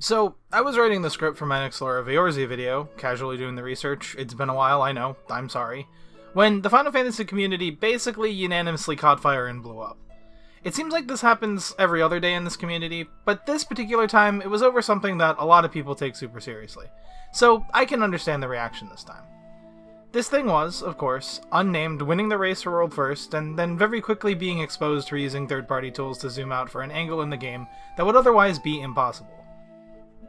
So, I was writing the script for my next Laura Viorzi video, casually doing the research. It's been a while, I know, I'm sorry. When the Final Fantasy community basically unanimously caught fire and blew up. It seems like this happens every other day in this community, but this particular time it was over something that a lot of people take super seriously. So, I can understand the reaction this time. This thing was, of course, Unnamed winning the race for World First, and then very quickly being exposed for using third-party tools to zoom out for an angle in the game that would otherwise be impossible.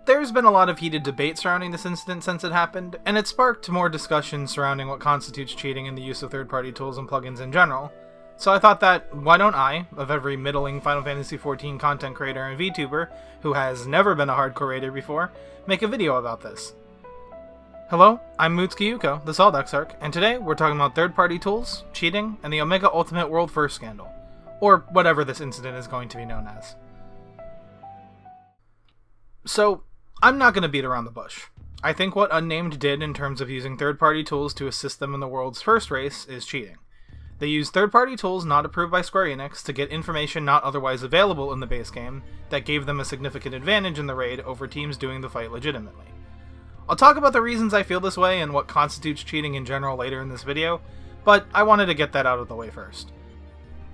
There's been a lot of heated debate surrounding this incident since it happened, and it sparked more discussion surrounding what constitutes cheating and the use of third-party tools and plugins in general. So I thought that, why don't I, of every middling Final Fantasy XIV content creator and VTuber, who has never been a hardcore raider before, make a video about this. Hello, I'm Mutsuki Yuko, the Saldexarch, and today we're talking about third-party tools, cheating, and the Omega Ultimate World First scandal. Or whatever this incident is going to be known as. So, I'm not going to beat around the bush. I think what Unnamed did in terms of using third-party tools to assist them in the world's first race is cheating. They used third-party tools not approved by Square Enix to get information not otherwise available in the base game that gave them a significant advantage in the raid over teams doing the fight legitimately. I'll talk about the reasons I feel this way and what constitutes cheating in general later in this video, but I wanted to get that out of the way first.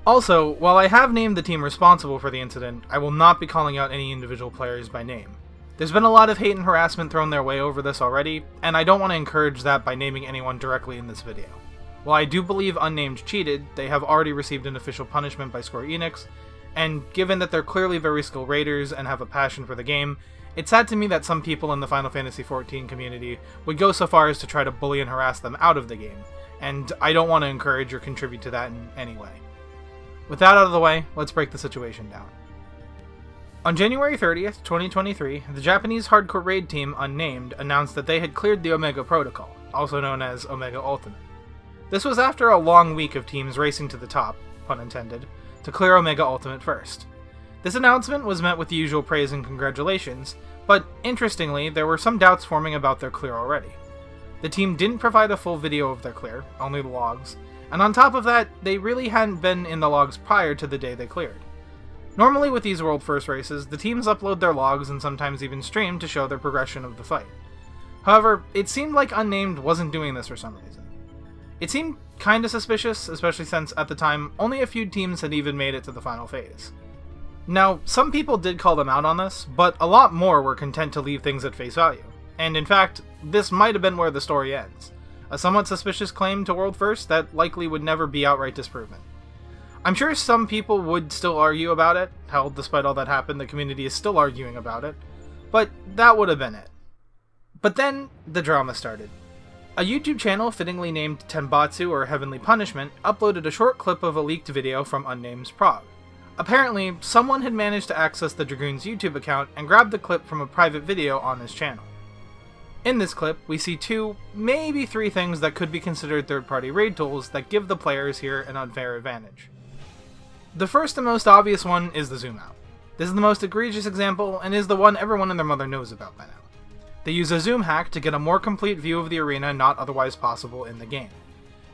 Also, while I have named the team responsible for the incident, I will not be calling out any individual players by name. There's been a lot of hate and harassment thrown their way over this already, and I don't want to encourage that by naming anyone directly in this video. While I do believe Unnamed cheated, they have already received an official punishment by Square Enix, and given that they're clearly very skilled raiders and have a passion for the game, it's sad to me that some people in the Final Fantasy XIV community would go so far as to try to bully and harass them out of the game, and I don't want to encourage or contribute to that in any way. With that out of the way, let's break the situation down. On January 30th, 2023, the Japanese hardcore raid team Unnamed announced that they had cleared the Omega Protocol, also known as Omega Ultimate. This was after a long week of teams racing to the top, pun intended, to clear Omega Ultimate first. This announcement was met with the usual praise and congratulations, but interestingly, there were some doubts forming about their clear already. The team didn't provide a full video of their clear, only the logs, and on top of that, they really hadn't been in the logs prior to the day they cleared. Normally with these World First races, the teams upload their logs and sometimes even stream to show their progression of the fight. However, it seemed like Unnamed wasn't doing this for some reason. It seemed kinda suspicious, especially since, at the time, only a few teams had even made it to the final phase. Now, some people did call them out on this, but a lot more were content to leave things at face value. And in fact, this might have been where the story ends. A somewhat suspicious claim to World First that likely would never be outright disproven. I'm sure some people would still argue about it. Hell, despite all that happened, the community is still arguing about it. But that would have been it. But then, the drama started. A YouTube channel fittingly named Tenbatsu or Heavenly Punishment uploaded a short clip of a leaked video from Unnamed's prog. Apparently, someone had managed to access the Dragoon's YouTube account and grabbed the clip from a private video on his channel. In this clip, we see two, maybe three things that could be considered third-party raid tools that give the players here an unfair advantage. The first and most obvious one is the zoom out. This is the most egregious example, and is the one everyone and their mother knows about by now. They use a zoom hack to get a more complete view of the arena not otherwise possible in the game.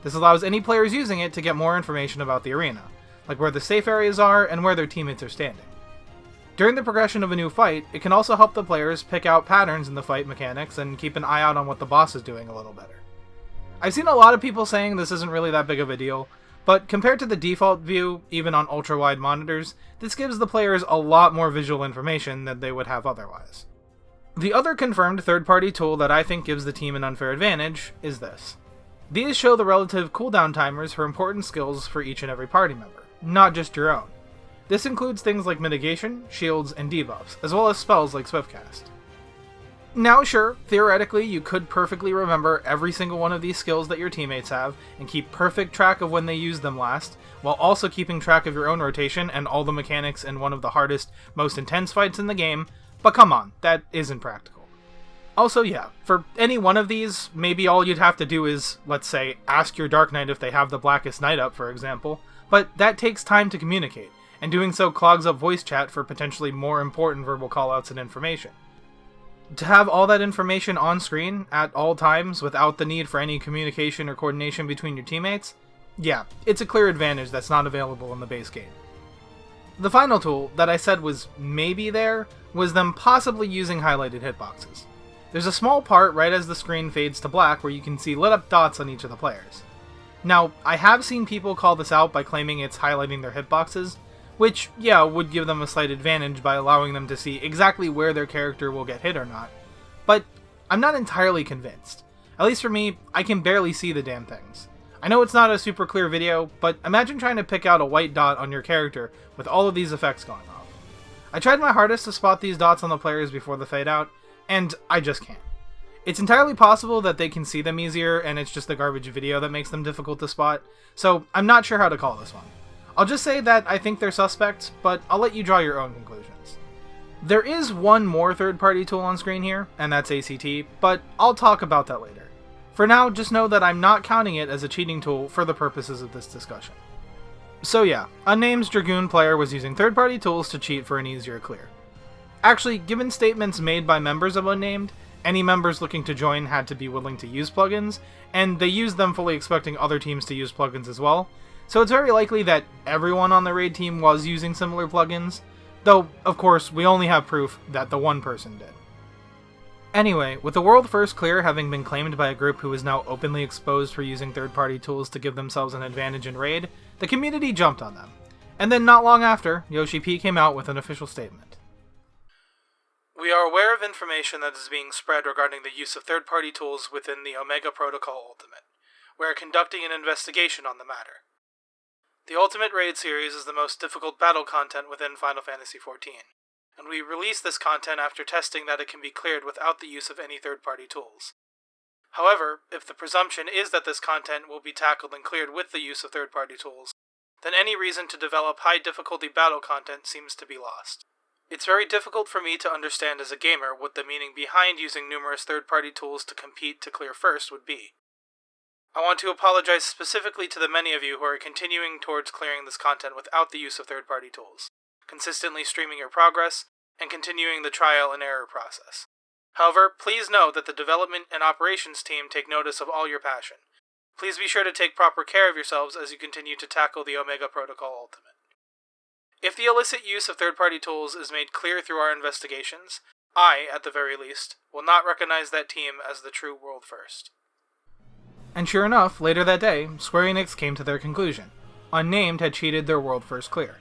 This allows any players using it to get more information about the arena, like where the safe areas are and where their teammates are standing. During the progression of a new fight, it can also help the players pick out patterns in the fight mechanics and keep an eye out on what the boss is doing a little better. I've seen a lot of people saying this isn't really that big of a deal, but compared to the default view, even on ultra-wide monitors, this gives the players a lot more visual information than they would have otherwise. The other confirmed third-party tool that I think gives the team an unfair advantage is this. These show the relative cooldown timers for important skills for each and every party member, not just your own. This includes things like mitigation, shields, and debuffs, as well as spells like Swiftcast. Now sure, theoretically you could perfectly remember every single one of these skills that your teammates have, and keep perfect track of when they used them last, while also keeping track of your own rotation and all the mechanics in one of the hardest, most intense fights in the game, but come on, that isn't practical. Also yeah, for any one of these, maybe all you'd have to do is, let's say, ask your Dark Knight if they have the Blackest Night up, for example, but that takes time to communicate, and doing so clogs up voice chat for potentially more important verbal callouts and information. To have all that information on screen at all times without the need for any communication or coordination between your teammates, yeah, it's a clear advantage that's not available in the base game. The final tool that I said was maybe there was them possibly using highlighted hitboxes. There's a small part right as the screen fades to black where you can see lit up dots on each of the players. Now, I have seen people call this out by claiming it's highlighting their hitboxes, which, yeah, would give them a slight advantage by allowing them to see exactly where their character will get hit or not, but I'm not entirely convinced. At least for me, I can barely see the damn things. I know it's not a super clear video, but imagine trying to pick out a white dot on your character with all of these effects going off. I tried my hardest to spot these dots on the players before the fade out, and I just can't. It's entirely possible that they can see them easier and it's just the garbage video that makes them difficult to spot, so I'm not sure how to call this one. I'll just say that I think they're suspect, but I'll let you draw your own conclusions. There is one more third-party tool on screen here, and that's ACT, but I'll talk about that later. For now, just know that I'm not counting it as a cheating tool for the purposes of this discussion. So yeah, Unnamed's Dragoon player was using third-party tools to cheat for an easier clear. Actually, given statements made by members of Unnamed, any members looking to join had to be willing to use plugins, and they used them fully expecting other teams to use plugins as well, so it's very likely that everyone on the raid team was using similar plugins, though, of course, we only have proof that the one person did. Anyway, with the world first clear having been claimed by a group who is now openly exposed for using third-party tools to give themselves an advantage in raid, the community jumped on them. And then not long after, Yoshi P came out with an official statement. We are aware of information that is being spread regarding the use of third-party tools within the Omega Protocol Ultimate. We are conducting an investigation on the matter. The Ultimate Raid series is the most difficult battle content within Final Fantasy XIV, and we release this content after testing that it can be cleared without the use of any third-party tools. However, if the presumption is that this content will be tackled and cleared with the use of third-party tools, then any reason to develop high-difficulty battle content seems to be lost. It's very difficult for me to understand as a gamer what the meaning behind using numerous third-party tools to compete to clear first would be. I want to apologize specifically to the many of you who are continuing towards clearing this content without the use of third-party tools, consistently streaming your progress, and continuing the trial and error process. However, please know that the development and operations team take notice of all your passion. Please be sure to take proper care of yourselves as you continue to tackle the Omega Protocol Ultimate. If the illicit use of third-party tools is made clear through our investigations, I, at the very least, will not recognize that team as the true world first. And sure enough, later that day, Square Enix came to their conclusion. Unnamed had cheated their world first clear.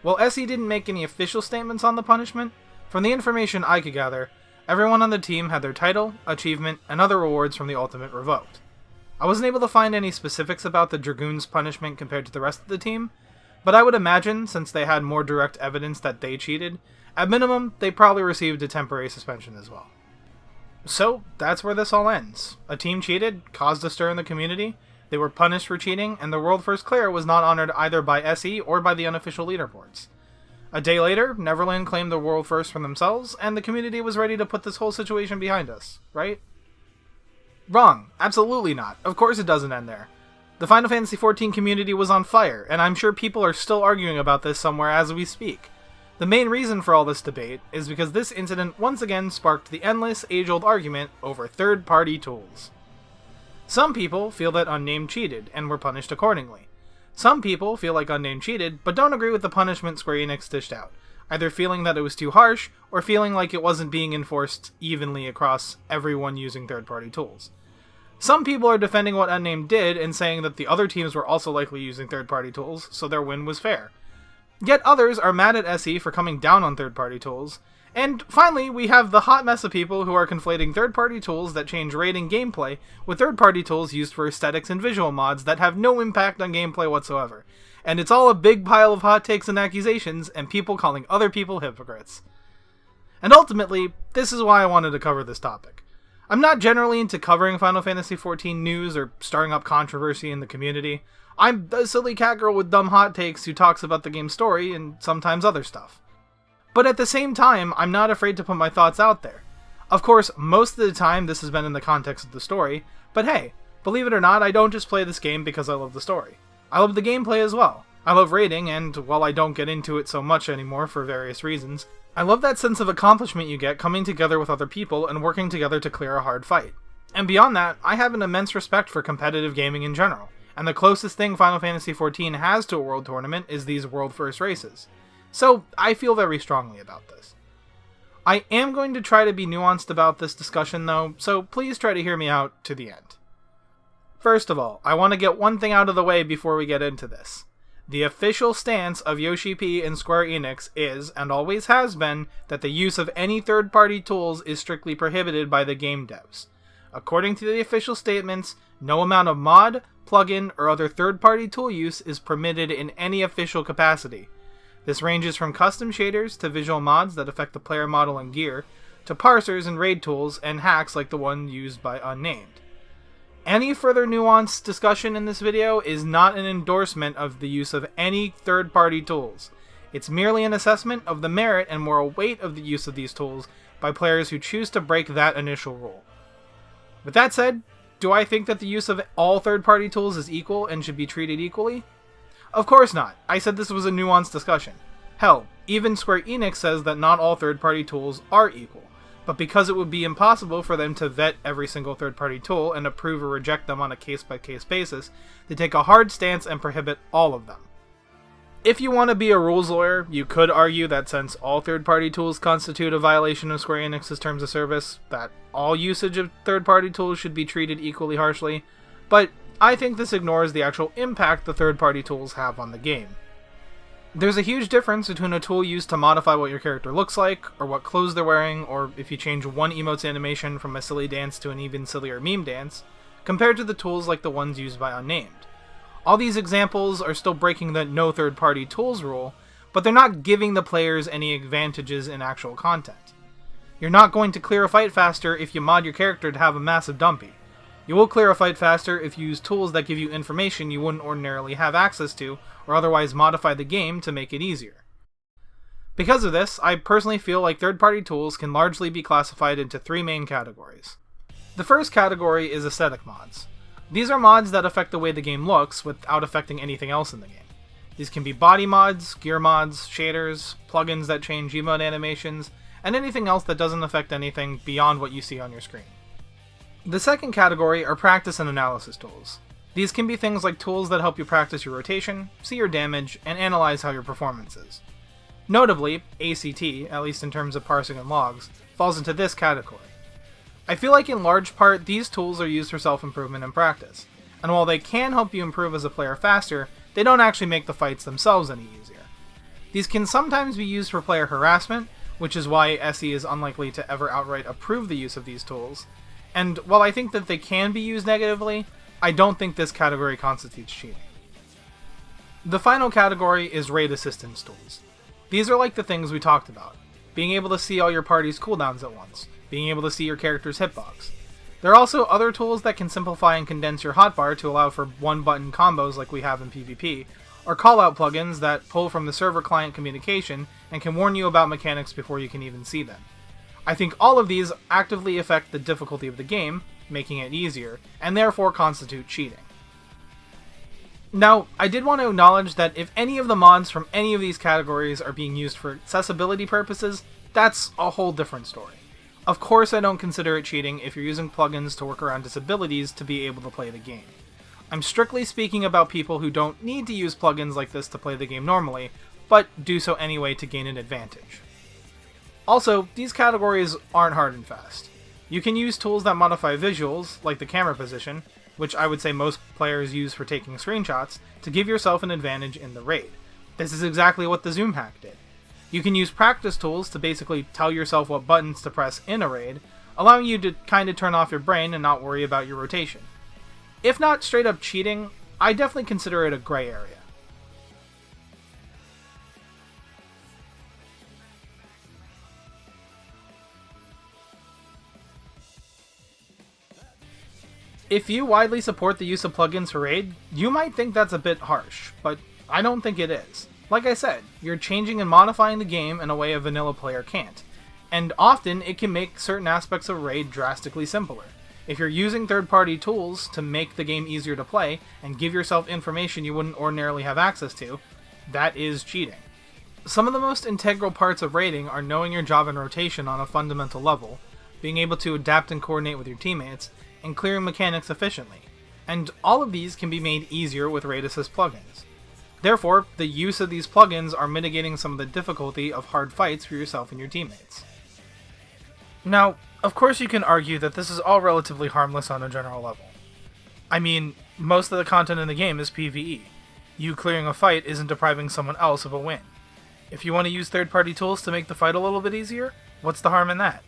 While SE didn't make any official statements on the punishment, from the information I could gather, everyone on the team had their title, achievement, and other rewards from the Ultimate revoked. I wasn't able to find any specifics about the Dragoon's punishment compared to the rest of the team, but I would imagine, since they had more direct evidence that they cheated, at minimum, they probably received a temporary suspension as well. So, that's where this all ends. A team cheated, caused a stir in the community, they were punished for cheating, and the world first clear was not honored either by SE or by the unofficial leaderboards. A day later, Neverland claimed the world first for themselves, and the community was ready to put this whole situation behind us, right? Wrong. Absolutely not. Of course it doesn't end there. The Final Fantasy XIV community was on fire, and I'm sure people are still arguing about this somewhere as we speak. The main reason for all this debate is because this incident once again sparked the endless, age-old argument over third-party tools. Some people feel that Unnamed cheated, and were punished accordingly. Some people feel like Unnamed cheated, but don't agree with the punishment Square Enix dished out, either feeling that it was too harsh, or feeling like it wasn't being enforced evenly across everyone using third-party tools. Some people are defending what Unnamed did and saying that the other teams were also likely using third-party tools, so their win was fair. Yet others are mad at SE for coming down on third-party tools. And finally, we have the hot mess of people who are conflating third-party tools that change raiding gameplay with third-party tools used for aesthetics and visual mods that have no impact on gameplay whatsoever. And it's all a big pile of hot takes and accusations, and people calling other people hypocrites. And ultimately, this is why I wanted to cover this topic. I'm not generally into covering Final Fantasy XIV news or stirring up controversy in the community. I'm a silly cat girl with dumb hot takes who talks about the game's story and sometimes other stuff. But at the same time, I'm not afraid to put my thoughts out there. Of course, most of the time this has been in the context of the story, but hey, believe it or not, I don't just play this game because I love the story. I love the gameplay as well. I love raiding, and while I don't get into it so much anymore for various reasons, I love that sense of accomplishment you get coming together with other people and working together to clear a hard fight. And beyond that, I have an immense respect for competitive gaming in general, and the closest thing Final Fantasy XIV has to a world tournament is these world first races. So I feel very strongly about this. I am going to try to be nuanced about this discussion though, so please try to hear me out to the end. First of all, I want to get one thing out of the way before we get into this. The official stance of Yoshi P and Square Enix is, and always has been, that the use of any third-party tools is strictly prohibited by the game devs. According to the official statements, no amount of mod, plugin, or other third-party tool use is permitted in any official capacity. This ranges from custom shaders to visual mods that affect the player model and gear, to parsers and raid tools and hacks like the one used by Unnamed. Any further nuanced discussion in this video is not an endorsement of the use of any third-party tools. It's merely an assessment of the merit and moral weight of the use of these tools by players who choose to break that initial rule. With that said, do I think that the use of all third-party tools is equal and should be treated equally? Of course not. I said this was a nuanced discussion. Hell, even Square Enix says that not all third-party tools are equal, but because it would be impossible for them to vet every single third-party tool and approve or reject them on a case-by-case basis, they take a hard stance and prohibit all of them. If you want to be a rules lawyer, you could argue that since all third-party tools constitute a violation of Square Enix's terms of service, that all usage of third-party tools should be treated equally harshly, but I think this ignores the actual impact the third-party tools have on the game. There's a huge difference between a tool used to modify what your character looks like, or what clothes they're wearing, or if you change one emote's animation from a silly dance to an even sillier meme dance, compared to the tools like the ones used by Unnamed. All these examples are still breaking the no third-party tools rule, but they're not giving the players any advantages in actual content. You're not going to clear a fight faster if you mod your character to have a massive dumpy. You will clear a fight faster if you use tools that give you information you wouldn't ordinarily have access to, or otherwise modify the game to make it easier. Because of this, I personally feel like third-party tools can largely be classified into three main categories. The first category is aesthetic mods. These are mods that affect the way the game looks without affecting anything else in the game. These can be body mods, gear mods, shaders, plugins that change emote animations, and anything else that doesn't affect anything beyond what you see on your screen. The second category are practice and analysis tools. These can be things like tools that help you practice your rotation, see your damage, and analyze how your performance is. Notably, ACT, at least in terms of parsing and logs, falls into this category. I feel like in large part these tools are used for self-improvement and practice, and while they can help you improve as a player faster, they don't actually make the fights themselves any easier. These can sometimes be used for player harassment, which is why SE is unlikely to ever outright approve the use of these tools, and while I think that they can be used negatively, I don't think this category constitutes cheating. The final category is raid assistance tools. These are like the things we talked about, being able to see all your party's cooldowns at once, being able to see your character's hitbox. There are also other tools that can simplify and condense your hotbar to allow for one-button combos like we have in PvP, or callout plugins that pull from the server-client communication and can warn you about mechanics before you can even see them. I think all of these actively affect the difficulty of the game, making it easier, and therefore constitute cheating. Now, I did want to acknowledge that if any of the mods from any of these categories are being used for accessibility purposes, that's a whole different story. Of course I don't consider it cheating if you're using plugins to work around disabilities to be able to play the game. I'm strictly speaking about people who don't need to use plugins like this to play the game normally, but do so anyway to gain an advantage. Also, these categories aren't hard and fast. You can use tools that modify visuals, like the camera position, which I would say most players use for taking screenshots, to give yourself an advantage in the raid. This is exactly what the zoom hack did. You can use practice tools to basically tell yourself what buttons to press in a raid, allowing you to kind of turn off your brain and not worry about your rotation. If not straight up cheating, I definitely consider it a gray area. If you widely support the use of plugins for raid, you might think that's a bit harsh, but I don't think it is. Like I said, you're changing and modifying the game in a way a vanilla player can't, and often it can make certain aspects of raid drastically simpler. If you're using third-party tools to make the game easier to play and give yourself information you wouldn't ordinarily have access to, that is cheating. Some of the most integral parts of raiding are knowing your job and rotation on a fundamental level, being able to adapt and coordinate with your teammates, and clearing mechanics efficiently, and all of these can be made easier with raid assist plugins. Therefore, the use of these plugins are mitigating some of the difficulty of hard fights for yourself and your teammates. Now, of course you can argue that this is all relatively harmless on a general level. I mean, most of the content in the game is PvE. You clearing a fight isn't depriving someone else of a win. If you want to use third-party tools to make the fight a little bit easier, what's the harm in that?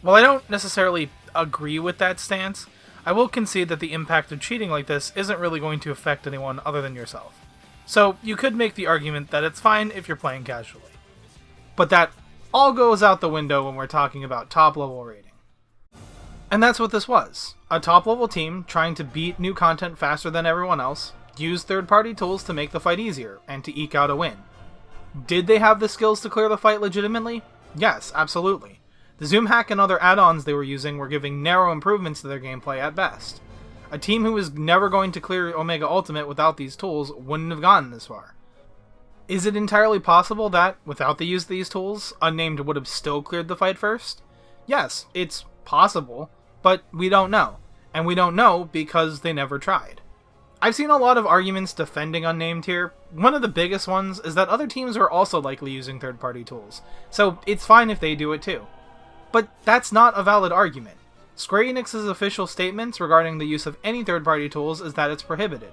While I don't necessarily agree with that stance, I will concede that the impact of cheating like this isn't really going to affect anyone other than yourself. So you could make the argument that it's fine if you're playing casually. But that all goes out the window when we're talking about top-level rating. And that's what this was. A top-level team trying to beat new content faster than everyone else, used third-party tools to make the fight easier, and to eke out a win. Did they have the skills to clear the fight legitimately? Yes, absolutely. The zoom hack and other add-ons they were using were giving narrow improvements to their gameplay at best. A team who was never going to clear Omega Ultimate without these tools wouldn't have gotten this far. Is it entirely possible that, without the use of these tools, Unnamed would have still cleared the fight first? Yes, it's possible, but we don't know. And we don't know because they never tried. I've seen a lot of arguments defending Unnamed here. One of the biggest ones is that other teams are also likely using third-party tools, so it's fine if they do it too. But that's not a valid argument. Square Enix's official statements regarding the use of any third-party tools is that it's prohibited.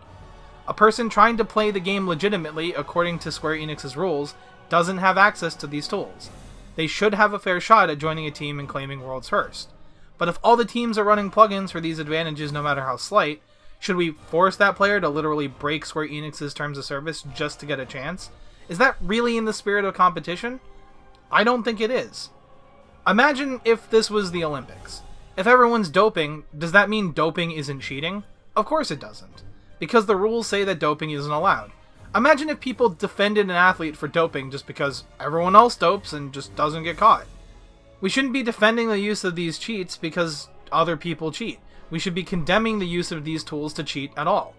A person trying to play the game legitimately according to Square Enix's rules doesn't have access to these tools. They should have a fair shot at joining a team and claiming World's First. But if all the teams are running plugins for these advantages no matter how slight, should we force that player to literally break Square Enix's terms of service just to get a chance? Is that really in the spirit of competition? I don't think it is. Imagine if this was the Olympics. If everyone's doping, does that mean doping isn't cheating? Of course it doesn't, because the rules say that doping isn't allowed. Imagine if people defended an athlete for doping just because everyone else dopes and just doesn't get caught. We shouldn't be defending the use of these cheats because other people cheat. We should be condemning the use of these tools to cheat at all.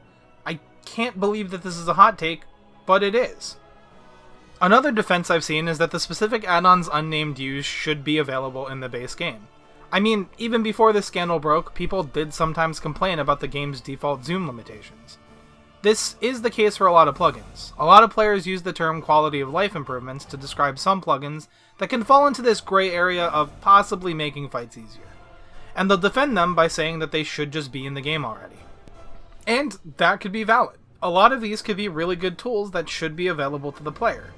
I can't believe that this is a hot take, but it is. Another defense I've seen is that the specific add-ons Unnamed use should be available in the base game. I mean, even before this scandal broke, people did sometimes complain about the game's default zoom limitations. This is the case for a lot of plugins. A lot of players use the term quality of life improvements to describe some plugins that can fall into this gray area of possibly making fights easier. And they'll defend them by saying that they should just be in the game already. And that could be valid. A lot of these could be really good tools that should be available to the player.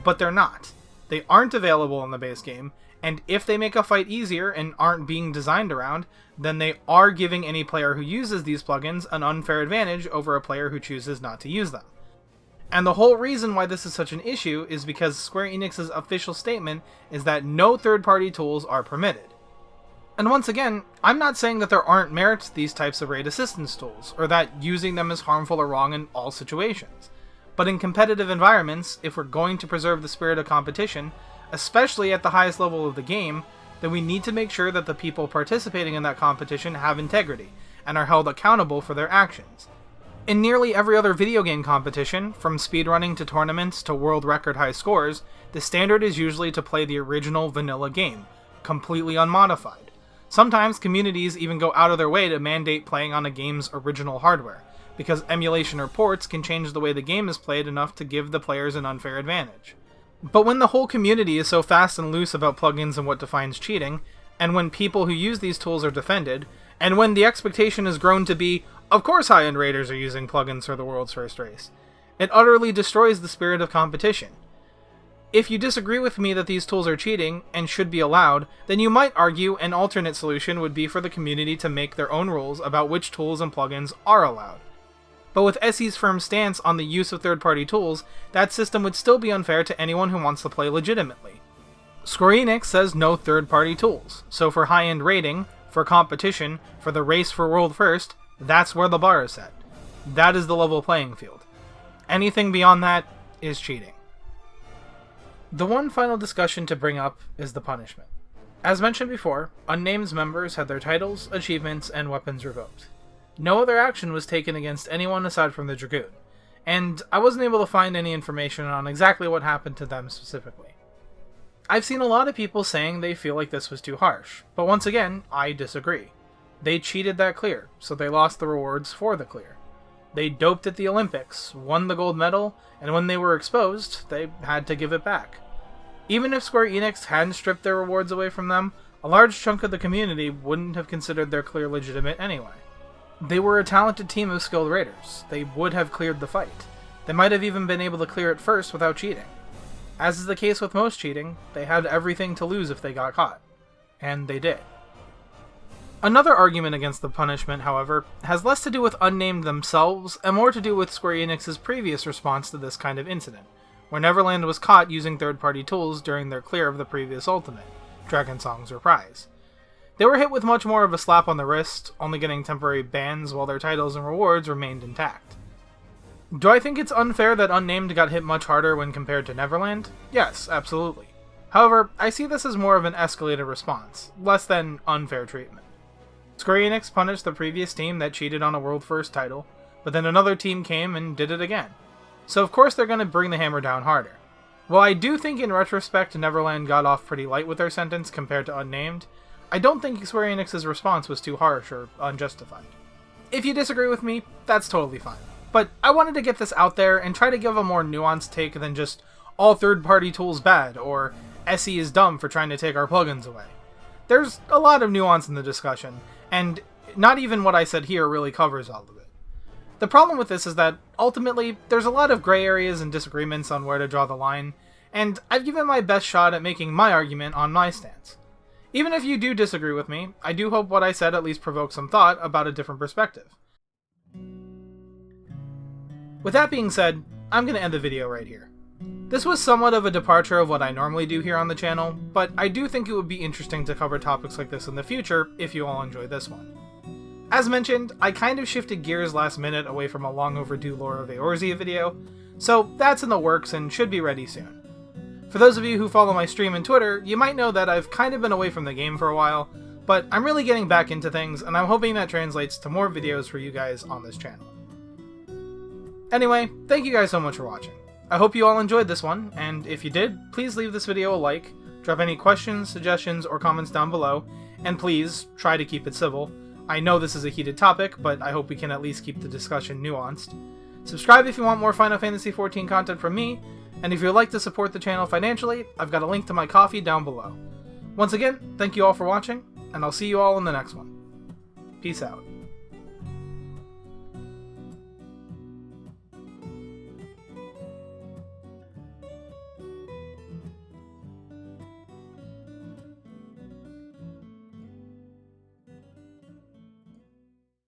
But they're not. They aren't available in the base game, and if they make a fight easier and aren't being designed around, then they are giving any player who uses these plugins an unfair advantage over a player who chooses not to use them. And the whole reason why this is such an issue is because Square Enix's official statement is that no third-party tools are permitted. And once again, I'm not saying that there aren't merit to these types of raid assistance tools, or that using them is harmful or wrong in all situations. But in competitive environments, if we're going to preserve the spirit of competition, especially at the highest level of the game, then we need to make sure that the people participating in that competition have integrity, and are held accountable for their actions. In nearly every other video game competition, from speedrunning to tournaments to world record high scores, the standard is usually to play the original vanilla game, completely unmodified. Sometimes communities even go out of their way to mandate playing on a game's original hardware, because emulation or ports can change the way the game is played enough to give the players an unfair advantage. But when the whole community is so fast and loose about plugins and what defines cheating, and when people who use these tools are defended, and when the expectation has grown to be, of course high-end raiders are using plugins for the world's first race, it utterly destroys the spirit of competition. If you disagree with me that these tools are cheating and should be allowed, then you might argue an alternate solution would be for the community to make their own rules about which tools and plugins are allowed. But with SE's firm stance on the use of third-party tools, that system would still be unfair to anyone who wants to play legitimately. Square Enix says no third-party tools, so for high-end rating, for competition, for the race for World First, that's where the bar is set. That is the level playing field. Anything beyond that is cheating. The one final discussion to bring up is the punishment. As mentioned before, Unnamed's members had their titles, achievements, and weapons revoked. No other action was taken against anyone aside from the Dragoon, and I wasn't able to find any information on exactly what happened to them specifically. I've seen a lot of people saying they feel like this was too harsh, but once again, I disagree. They cheated that clear, so they lost the rewards for the clear. They doped at the Olympics, won the gold medal, and when they were exposed, they had to give it back. Even if Square Enix hadn't stripped their rewards away from them, a large chunk of the community wouldn't have considered their clear legitimate anyway. They were a talented team of skilled raiders. They would have cleared the fight. They might have even been able to clear it first without cheating. As is the case with most cheating, they had everything to lose if they got caught. And they did. Another argument against the punishment, however, has less to do with Unnamed themselves and more to do with Square Enix's previous response to this kind of incident, where Neverland was caught using third-party tools during their clear of the previous Ultimate, Dragon Song's Reprise. They were hit with much more of a slap on the wrist, only getting temporary bans while their titles and rewards remained intact. Do I think it's unfair that Unnamed got hit much harder when compared to Neverland? Yes, absolutely. However, I see this as more of an escalated response, less than unfair treatment. Square Enix punished the previous team that cheated on a World First title, but then another team came and did it again. So of course they're going to bring the hammer down harder. While I do think in retrospect Neverland got off pretty light with their sentence compared to Unnamed, I don't think Square Enix's response was too harsh or unjustified. If you disagree with me, that's totally fine. But I wanted to get this out there and try to give a more nuanced take than just all third-party tools bad, or SE is dumb for trying to take our plugins away. There's a lot of nuance in the discussion, and not even what I said here really covers all of it. The problem with this is that, ultimately, there's a lot of gray areas and disagreements on where to draw the line, and I've given my best shot at making my argument on my stance. Even if you do disagree with me, I do hope what I said at least provokes some thought about a different perspective. With that being said, I'm going to end the video right here. This was somewhat of a departure of what I normally do here on the channel, but I do think it would be interesting to cover topics like this in the future if you all enjoy this one. As mentioned, I kind of shifted gears last minute away from a long overdue Lore of Eorzea video, so that's in the works and should be ready soon. For those of you who follow my stream and Twitter, you might know that I've kind of been away from the game for a while, but I'm really getting back into things, and I'm hoping that translates to more videos for you guys on this channel. Anyway, thank you guys so much for watching. I hope you all enjoyed this one, and if you did, please leave this video a like, drop any questions, suggestions, or comments down below, and please, try to keep it civil. I know this is a heated topic, but I hope we can at least keep the discussion nuanced. Subscribe if you want more Final Fantasy XIV content from me, and if you'd like to support the channel financially, I've got a link to my Ko-fi down below. Once again, thank you all for watching, and I'll see you all in the next one. Peace out.